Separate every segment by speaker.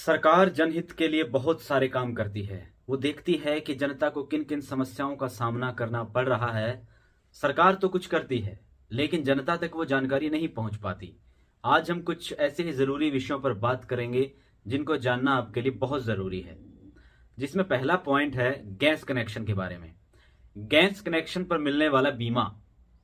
Speaker 1: सरकार जनहित के लिए बहुत सारे काम करती है। वो देखती है कि जनता को किन किन समस्याओं का सामना करना पड़ रहा है। सरकार तो कुछ करती है, लेकिन जनता तक वो जानकारी नहीं पहुंच पाती। आज हम कुछ ऐसे ही जरूरी विषयों पर बात करेंगे जिनको जानना आपके लिए बहुत जरूरी है। जिसमें पहला पॉइंट है गैस कनेक्शन के बारे में। गैस कनेक्शन पर मिलने वाला बीमा,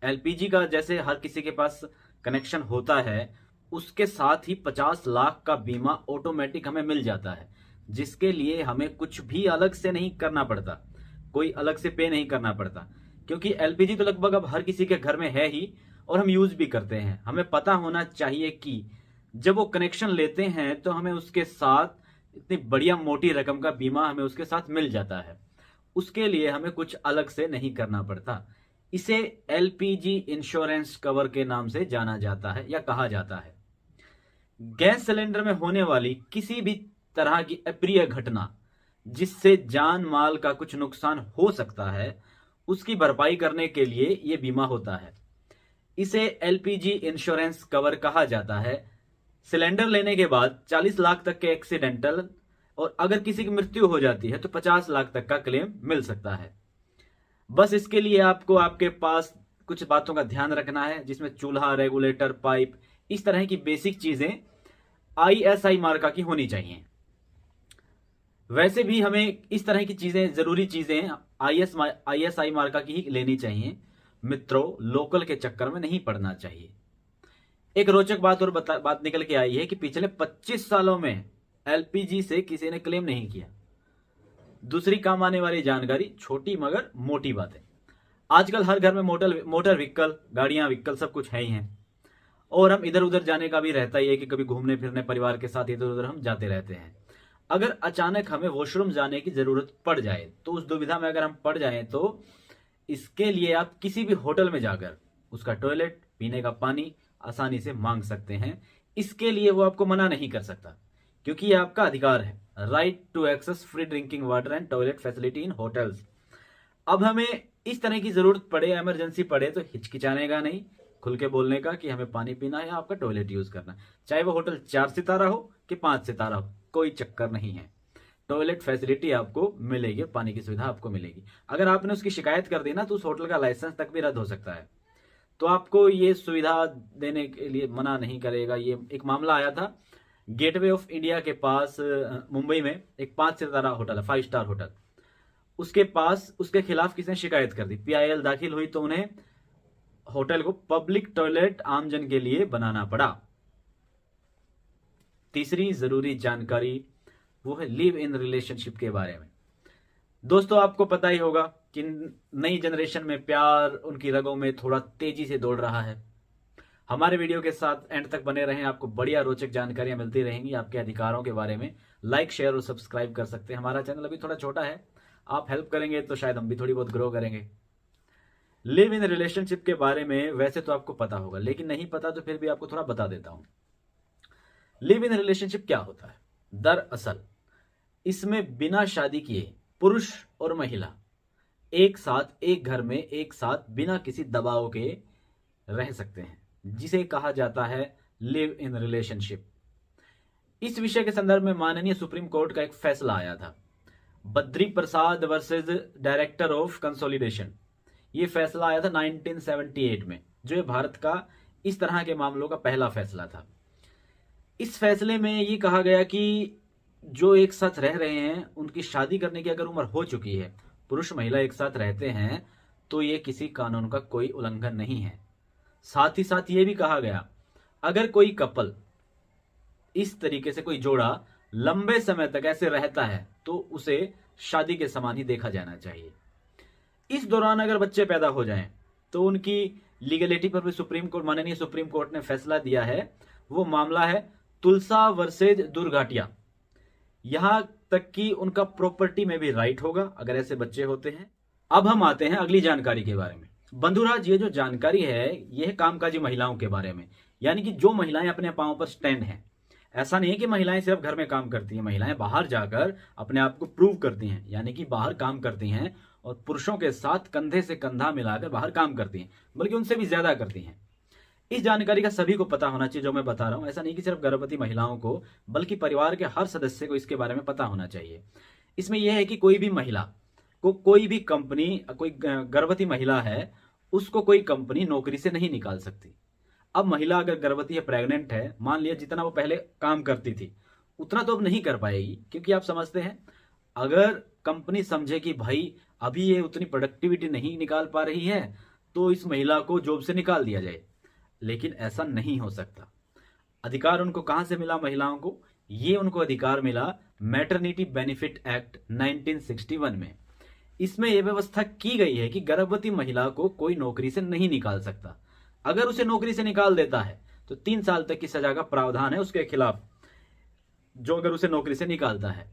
Speaker 1: एलपीजी का जैसे हर किसी के पास कनेक्शन होता है, उसके साथ ही 50 लाख का बीमा ऑटोमेटिक हमें मिल जाता है, जिसके लिए हमें कुछ भी अलग से नहीं करना पड़ता, कोई अलग से पे नहीं करना पड़ता। क्योंकि एलपीजी तो लगभग अब हर किसी के घर में है ही और हम यूज भी करते हैं। हमें पता होना चाहिए कि जब वो कनेक्शन लेते हैं तो हमें उसके साथ इतनी बढ़िया मोटी रकम का बीमा हमें उसके साथ मिल जाता है। उसके लिए हमें कुछ अलग से नहीं करना पड़ता। इसे एलपीजी इंश्योरेंस कवर के नाम से जाना जाता है या कहा जाता है। गैस सिलेंडर में होने वाली किसी भी तरह की अप्रिय घटना जिससे जान माल का कुछ नुकसान हो सकता है, उसकी भरपाई करने के लिए यह बीमा होता है। इसे एलपीजी इंश्योरेंस कवर कहा जाता है। सिलेंडर लेने के बाद 40 लाख तक के एक्सीडेंटल और अगर किसी की मृत्यु हो जाती है तो 50 लाख तक का क्लेम मिल सकता है। बस इसके लिए आपको आपके पास कुछ बातों का ध्यान रखना है, जिसमें चूल्हा, रेगुलेटर, पाइप, इस तरह की बेसिक चीजें आईएसआई मार्का की होनी चाहिए। वैसे भी हमें इस तरह की चीजें, जरूरी चीजें आईएसआई मार्का की ही लेनी चाहिए। मित्रों, लोकल के चक्कर में नहीं पड़ना चाहिए। एक रोचक बात और बात निकल के आई है कि पिछले 25 सालों में एलपीजी से किसी ने क्लेम नहीं किया। दूसरी काम आने वाली जानकारी, छोटी मगर मोटी बातें। आजकल हर घर में मोटर व्हीकल, गाड़ियां, व्हीकल सब कुछ है ही हैं। और हम इधर उधर जाने का भी रहता ही है कि कभी घूमने फिरने परिवार के साथ इधर उधर हम जाते रहते हैं। अगर अचानक हमें वॉशरूम जाने की जरूरत पड़ जाए तो उस दुविधा में अगर हम पड़ जाएं तो इसके लिए आप किसी भी होटल में जाकर उसका टॉयलेट, पीने का पानी आसानी से मांग सकते हैं। इसके लिए वो आपको मना नहीं कर सकता, क्योंकि ये आपका अधिकार है। Right to access free drinking water and toilet facility in hotels. अब हमें इस तरह की जरूरत पड़े, इमरजेंसी पड़े तो हिचकिचाने का नहीं, खुल के बोलने का कि हमें पानी पीना है या आपका टॉयलेट यूज करना है। चाहे वो होटल 4 सितारा हो कि 5 सितारा हो, कोई चक्कर नहीं है। टॉयलेट फैसिलिटी आपको मिलेगी, पानी की सुविधा आपको मिलेगी। अगर आपने उसकी शिकायत कर दी ना तो उस होटल का लाइसेंस तक भी रद्द हो सकता है। तो आपको ये सुविधा देने के लिए मना नहीं करेगा। ये एक मामला आया था गेटवे ऑफ इंडिया के पास, मुंबई में एक 5 सितारा होटल है, 5 स्टार होटल। उसके पास उसके खिलाफ किसी ने शिकायत कर दी, पीआईएल दाखिल हुई तो उन्हें होटल को पब्लिक टॉयलेट आमजन के लिए बनाना पड़ा। तीसरी जरूरी जानकारी वो है लिव इन रिलेशनशिप के बारे में। दोस्तों, आपको पता ही होगा कि नई जनरेशन में प्यार उनकी रगों में थोड़ा तेजी से दौड़ रहा है। हमारे वीडियो के साथ एंड तक बने रहें, आपको बढ़िया रोचक जानकारियां मिलती रहेंगी आपके अधिकारों के बारे में। लाइक, शेयर और सब्सक्राइब कर सकते हैं। हमारा चैनल अभी थोड़ा छोटा है, आप हेल्प करेंगे तो शायद हम भी थोड़ी बहुत ग्रो करेंगे। लिव इन रिलेशनशिप के बारे में वैसे तो आपको पता होगा, लेकिन नहीं पता तो फिर भी आपको थोड़ा बता देता हूं। लिव इन रिलेशनशिप क्या होता है? दरअसल इसमें बिना शादी किए पुरुष और महिला एक साथ एक घर में एक साथ बिना किसी दबाव के रह सकते हैं, जिसे कहा जाता है लिव इन रिलेशनशिप। इस विषय के संदर्भ में माननीय सुप्रीम कोर्ट का एक फैसला आया था, Badri Prasad versus director of consolidation. ये फैसला आया था 1978 में, जो ये भारत का इस तरह के मामलों का पहला फैसला था। इस फैसले में ये कहा गया कि जो एक साथ रह रहे हैं उनकी शादी करने की अगर उम्र हो चुकी है, पुरुष महिला एक साथ रहते हैं, तो ये किसी कानून का कोई उल्लंघन नहीं है। साथ ही साथ ये भी कहा गया, अगर कोई कपल, इस तरीके से कोई जोड़ा लंबे समय तक ऐसे रहता है तो उसे शादी के समान ही देखा जाना चाहिए। इस दौरान अगर बच्चे पैदा हो जाएं तो उनकी लीगलिटी पर भी माननीय सुप्रीम कोर्ट ने फैसला दिया है। वो मामला है तुलसा वर्सेज दुर्घाटिया। यहां तक कि उनका प्रॉपर्टी में भी राइट होगा अगर ऐसे बच्चे होते हैं। अब हम आते हैं अगली जानकारी के बारे में। बंधुराज, ये जो जानकारी है ये है कामकाजी महिलाओं के बारे में, यानी कि जो महिलाएं अपने पांव पर स्टैंड हैं। ऐसा नहीं है कि महिलाएं सिर्फ घर में काम करती हैं, महिलाएं बाहर जाकर अपने आप को प्रूव करती हैं, यानी कि बाहर काम करती हैं और पुरुषों के साथ कंधे से कंधा मिलाकर बाहर काम करती हैं, बल्कि उनसे भी ज्यादा करती हैं। इस जानकारी का सभी को पता होना चाहिए जो मैं बता रहा हूं। ऐसा नहीं कि सिर्फ गर्भवती महिलाओं को, बल्कि परिवार के हर सदस्य को इसके बारे में पता होना चाहिए। इसमें यह है कि कोई भी महिला को कोई भी कंपनी, कोई गर्भवती महिला है, उसको कोई कंपनी नौकरी से नहीं निकाल सकती। अब महिला अगर गर्भवती है, प्रेग्नेंट है, मान लिया जितना वो पहले काम करती थी उतना तो अब नहीं कर पाएगी, क्योंकि आप समझते हैं अगर कंपनी समझे कि भाई अभी ये उतनी प्रोडक्टिविटी नहीं निकाल पा रही है तो इस महिला को जॉब से निकाल दिया जाए। लेकिन ऐसा नहीं हो सकता। अधिकार उनको कहां से मिला महिलाओं को? ये उनको अधिकार मिला मैटरनिटी बेनिफिट एक्ट 1961 में। इसमें यह व्यवस्था की गई है कि गर्भवती महिला को कोई नौकरी से नहीं निकाल सकता। अगर उसे नौकरी से निकाल देता है तो 3 साल तक की सजा का प्रावधान है उसके खिलाफ, जो अगर उसे नौकरी से निकालता है।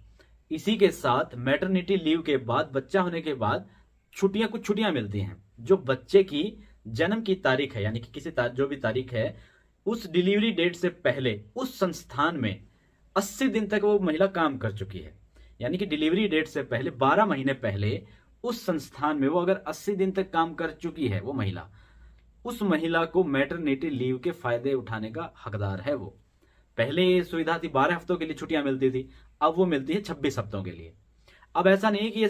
Speaker 1: इसी के साथ मैटरनिटी लीव के बाद, बच्चा होने के बाद कुछ छुट्टियां मिलती हैं जो बच्चे की जन्म की तारीख है, यानी कि जो भी तारीख है उस डिलीवरी डेट से पहले उस संस्थान में 80 दिन तक वो महिला काम कर चुकी है। यानी कि डिलीवरी डेट से पहले 12 महीने पहले उस संस्थान में वो अगर 80 दिन तक काम कर चुकी है वो महिला, उस महिला को मैटरनिटी लीव के फायदे उठाने का हकदार है वो। पहले ये सुविधा थी 12 हफ्तों के लिए छुट्टियां मिलती थी, अब वो मिलती है 26 हफ्तों के लिए। अब ऐसा नहीं है कि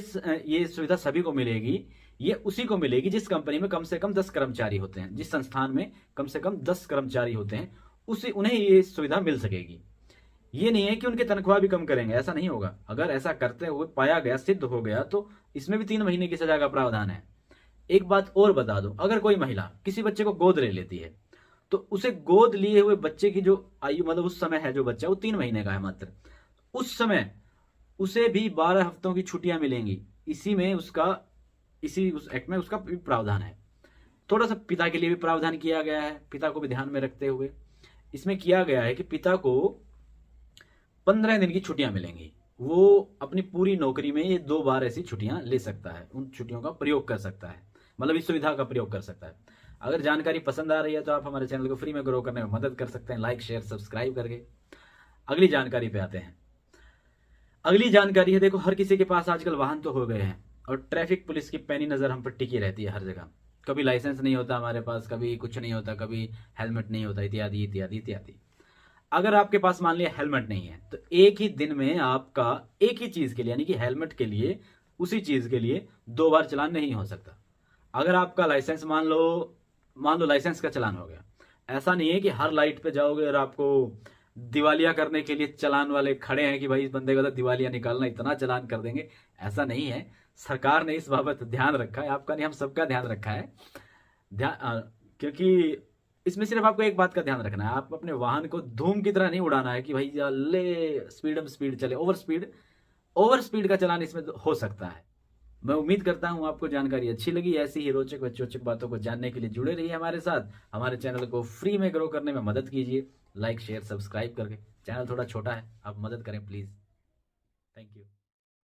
Speaker 1: ये सुविधा सभी को मिलेगी, ये उसी को मिलेगी जिस कंपनी में कम से कम 10 कर्मचारी होते हैं, जिस संस्थान में कम से कम 10 कर्मचारी होते हैं, उन्हें ये सुविधा मिल सकेगी। ये नहीं है कि उनकी तनख्वाह भी कम करेंगे, ऐसा नहीं होगा। अगर ऐसा करते हुए पाया गया, सिद्ध हो गया, तो इसमें भी 3 महीने की सजा का प्रावधान है। एक बात और बता दूं, अगर कोई महिला किसी बच्चे को गोद ले लेती है तो उसे गोद लिए हुए बच्चे की जो आयु, मतलब उस समय है जो बच्चा वो 3 महीने का है मात्र, उस समय उसे भी 12 हफ्तों की छुट्टियां मिलेंगी। उस एक्ट में उसका भी प्रावधान है। थोड़ा सा पिता के लिए भी प्रावधान किया गया है, पिता को भी ध्यान में रखते हुए इसमें किया गया है कि पिता को 15 दिन की छुट्टियां मिलेंगी। वो अपनी पूरी नौकरी में ये 2 बार ऐसी छुट्टियां ले सकता है, उन छुट्टियों का प्रयोग कर सकता है, मतलब इस सुविधा का प्रयोग कर सकता है। अगर जानकारी पसंद आ रही है तो आप हमारे चैनल को फ्री में ग्रो करने में मदद कर सकते हैं, लाइक शेयर सब्सक्राइब करके। अगली जानकारी पे आते हैं। अगली जानकारी है, देखो हर किसी के पास आजकल वाहन तो हो गए हैं और ट्रैफिक पुलिस की पैनी नजर हम पर टिकी रहती है हर जगह। कभी लाइसेंस नहीं होता हमारे पास, कभी कुछ नहीं होता, कभी हेलमेट नहीं होता, इत्यादि इत्यादि इत्यादि। अगर आपके पास मान लिया हेलमेट नहीं है तो एक ही दिन में आपका एक ही चीज के लिए, यानी कि हेलमेट के लिए, उसी चीज के लिए 2 बार चालान नहीं हो सकता। अगर आपका लाइसेंस मान लो लाइसेंस का चालान हो गया, ऐसा नहीं है कि हर लाइट पे जाओगे और आपको दिवालिया करने के लिए चालान वाले खड़े हैं कि भाई इस बंदे का तो दिवालिया निकालना, इतना चालान कर देंगे। ऐसा नहीं है। सरकार ने इस बाबत ध्यान रखा है, आपका नहीं हम सबका ध्यान रखा है। क्योंकि इसमें सिर्फ आपको एक बात का ध्यान रखना है, आप अपने वाहन को धूम की तरह नहीं उड़ाना है कि भाई ले स्पीड चले, ओवर स्पीड का चालान इसमें हो सकता है। मैं उम्मीद करता हूं आपको जानकारी अच्छी लगी। ऐसी ही रोचक व चोचक बातों को जानने के लिए जुड़े रहिए हमारे साथ। हमारे चैनल को फ्री में ग्रो करने में मदद कीजिए, लाइक शेयर सब्सक्राइब करके। चैनल थोड़ा छोटा है, आप मदद करें प्लीज। Thank you.